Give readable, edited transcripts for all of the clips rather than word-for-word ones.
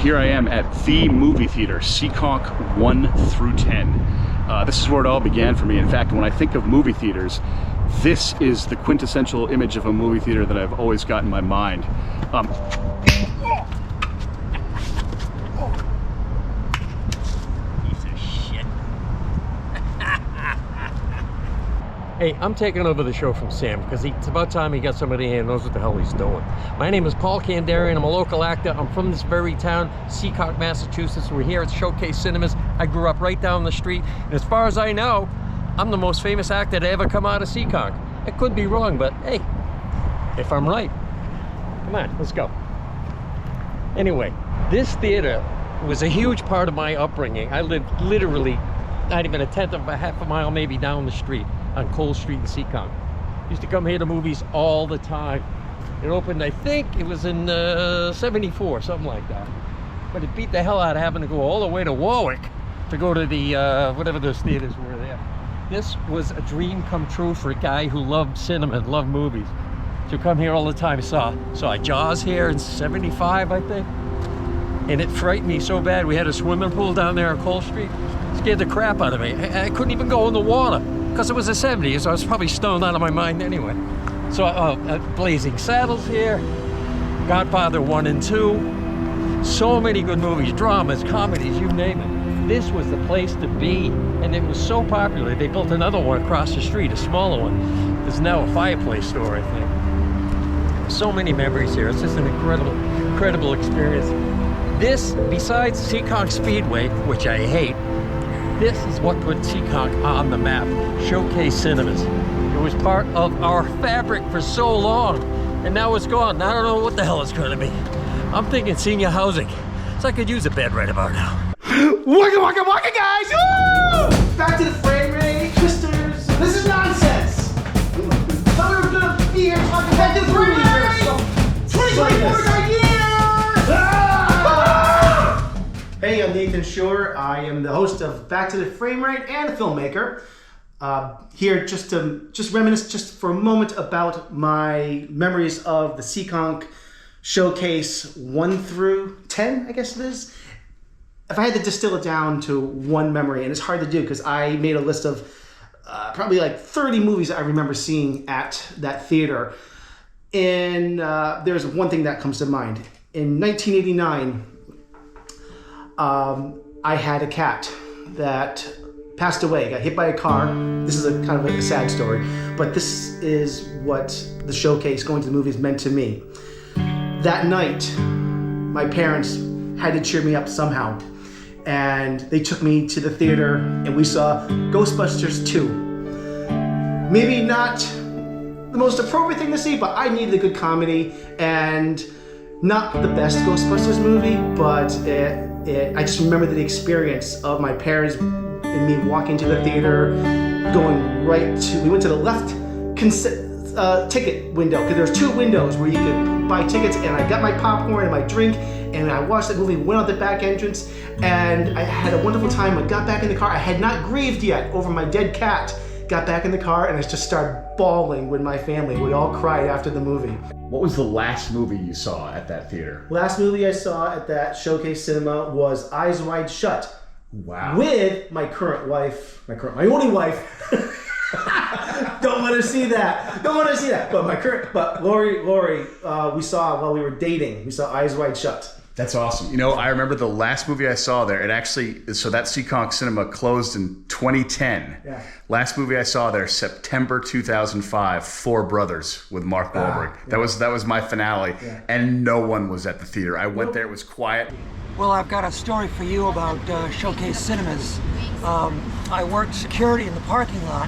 here I am at the movie theater, Seekonk 1 through 10. This is where it all began for me. In fact, when I think of movie theaters, this is the quintessential image of a movie theater that I've always got in my mind. Piece of shit. Hey, I'm taking over the show from Sam because it's about time he got somebody here who knows what the hell he's doing. My name is Paul Kandarian. I'm a local actor. I'm from this very town, Seekonk, Massachusetts. We're here at Showcase Cinemas. I grew up right down the street, and as far as I know, I'm the most famous actor to ever come out of Seekonk. I could be wrong, but hey, if I'm right, come on, let's go. Anyway, this theater was a huge part of my upbringing. I lived literally not even a tenth of a half a mile maybe down the street on Cole Street in Seekonk. Used to come here to movies all the time. It opened, I think it was in 74, something like that. But it beat the hell out of having to go all the way to Warwick to go to the, whatever those theaters were there. This was a dream come true for a guy who loved cinema and loved movies. To come here all the time. Saw Jaws here in 75, I think. And it frightened me so bad. We had a swimming pool down there on Cole Street. Scared the crap out of me. I couldn't even go in the water because it was the 70s, so I was probably stoned out of my mind anyway. So Blazing Saddles here, Godfather 1 and 2, so many good movies, dramas, comedies, you name it. This was the place to be, and it was so popular. They built another one across the street, a smaller one. There's now a fireplace store, I think. So many memories here. It's just an incredible experience. This, besides Seekonk Speedway, which I hate, this is what put Seekonk on the map. Showcase Cinemas. It was part of our fabric for so long, and now it's gone. I don't know what the hell it's going to be. I'm thinking senior housing, so I could use a bed right about now. Waka waka waka, guys! Woo! Back to the frame rate, twisters. This is nonsense. Thought we were gonna be here talking back to the frame rate. So 2024 is our year! Ah! Hey, I'm Nathan Suher. I am the host of Back to the Frame Rate and a filmmaker. Here just to reminisce just for a moment about my memories of the Seekonk Showcase 1 through 10, I guess it is. If I had to distill it down to one memory, and it's hard to do because I made a list of probably like 30 movies I remember seeing at that theater. And there's one thing that comes to mind. In 1989, I had a cat that passed away, got hit by a car. This is a kind of a sad story, but this is what the showcase, going to the movies, meant to me. That night, my parents had to cheer me up somehow, and they took me to the theater and we saw Ghostbusters 2. Maybe not the most appropriate thing to see, but I needed a good comedy, and not the best Ghostbusters movie, but I just remember the experience of my parents and me walking to the theater, going right to, we went to the left ticket window, because there's two windows where you could buy tickets, and I got my popcorn and my drink, and I watched that movie, went out the back entrance, and I had a wonderful time. I got back in the car. I had not grieved yet over my dead cat. Got back in the car, and I just started bawling with my family. We all cried after the movie. What was the last movie you saw at that theater? Last movie I saw at that Showcase Cinema was Eyes Wide Shut. Wow. With my current wife, my only wife. Don't want to see that. Don't want to see that. But Lori, we saw while we were dating. We saw Eyes Wide Shut. That's awesome. You know, I remember the last movie I saw there. It actually, so that Seekonk Cinema closed in 2010. Yeah. Last movie I saw there, September 2005, Four Brothers with Mark Wahlberg. Yeah. That was my finale, and no one was at the theater. I went there, it was quiet. Well, I've got a story for you about Showcase Cinemas. I worked security in the parking lot,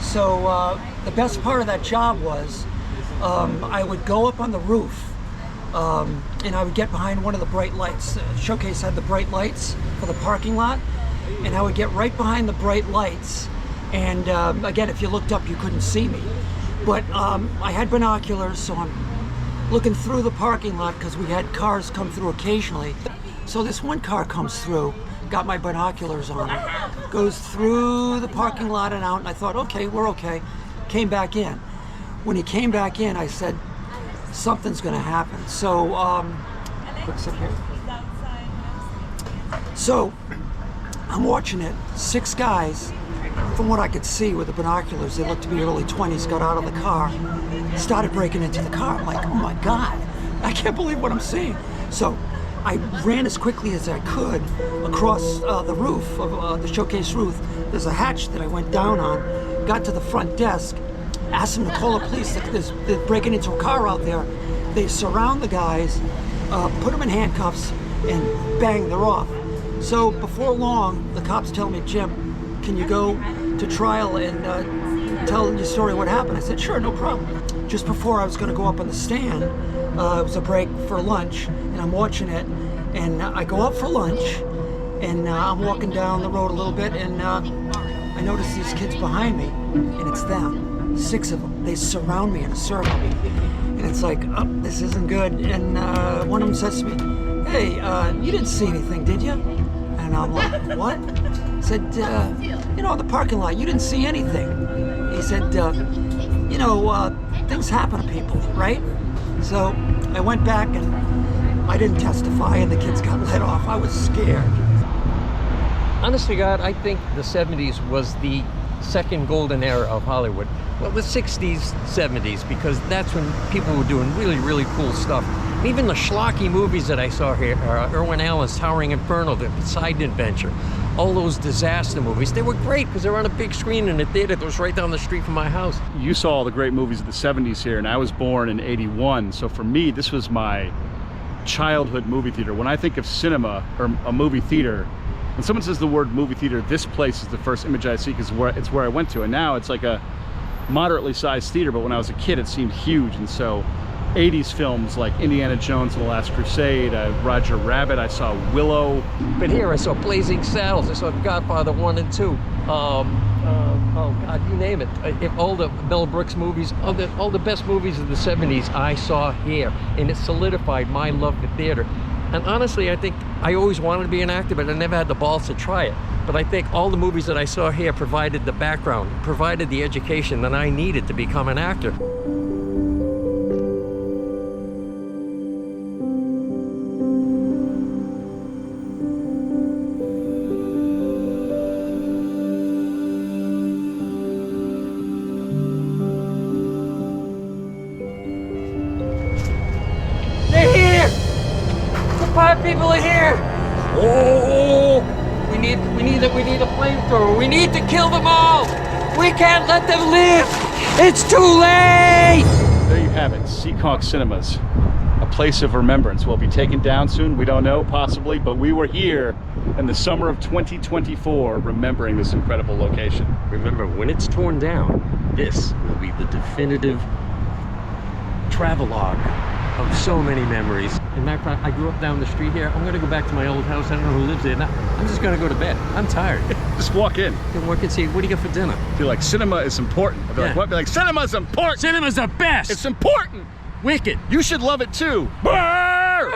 so the best part of that job was I would go up on the roof and I would get behind one of the bright lights. Showcase had the bright lights for the parking lot, and I would get right behind the bright lights, and again, if you looked up you couldn't see me, but I had binoculars, so I'm looking through the parking lot because we had cars come through occasionally. So this one car comes through, got my binoculars on, goes through the parking lot and out, and I thought, okay, we're okay. Came back in. When he came back in, I said, something's gonna happen. So, quick sip here. So I'm watching it. 6 guys, from what I could see with the binoculars, they looked to be early 20s, got out of the car, started breaking into the car. I'm like, oh my God, I can't believe what I'm seeing. So I ran as quickly as I could across the roof of the showcase roof. There's a hatch that I went down on, got to the front desk, asked them to call the police. They're breaking into a car out there. They surround the guys, put them in handcuffs, and bang, they're off. So before long, the cops tell me, Jim, can you go to trial and tell your story what happened? I said, sure, no problem. Just before I was going to go up on the stand, it was a break for lunch, and I'm watching it, and I go out for lunch, and I'm walking down the road a little bit, and I notice these kids behind me, and it's them, 6 of them. They surround me in a circle, and it's like, oh, this isn't good. And one of them says to me, hey, you didn't see anything, did you? And I'm like, what? I said, the parking lot, you didn't see anything. He said, things happen to people, right? So I went back and I didn't testify, and the kids got let off. I was scared. Honest to God, I think the 70s was the second golden era of Hollywood. Well, the 60s, 70s, because that's when people were doing really, really cool stuff. Even the schlocky movies that I saw here, Irwin Allen's Towering Inferno, The Poseidon Adventure, all those disaster movies, they were great because they were on a big screen in a theater that was right down the street from my house. You saw all the great movies of the 70s here, and I was born in '81, so for me, this was my childhood movie theater. When I think of cinema or a movie theater, when someone says the word movie theater, this place is the first image I see because it's where I went to. And now it's like a moderately sized theater, but when I was a kid, it seemed huge. And so 80s films like Indiana Jones and the Last Crusade, Roger Rabbit, I saw Willow. But here I saw Blazing Saddles, I saw Godfather 1 and 2. Oh God, you name it. All the Mel Brooks movies, all the best movies of the 70s I saw here, and it solidified my love for theater. And honestly, I think I always wanted to be an actor, but I never had the balls to try it. But I think all the movies that I saw here provided the background, provided the education that I needed to become an actor. People are here. Oh, we need a flamethrower. We need to kill them all. We can't let them live. It's too late. There you have it, Seekonk Cinemas, a place of remembrance. Will be taken down soon. We don't know, possibly, but we were here in the summer of 2024, remembering this incredible location. Remember, when it's torn down, this will be the definitive travelogue of so many memories. In fact, I grew up down the street here. I'm gonna go back to my old house. I don't know who lives there now. I'm just gonna go to bed. I'm tired. Just walk in. Then walk and see, what do you get for dinner? Be like, cinema is important. I'd be like, what? Be like, cinema's important. Cinema's the best. It's important. Wicked. You should love it too. Brrr!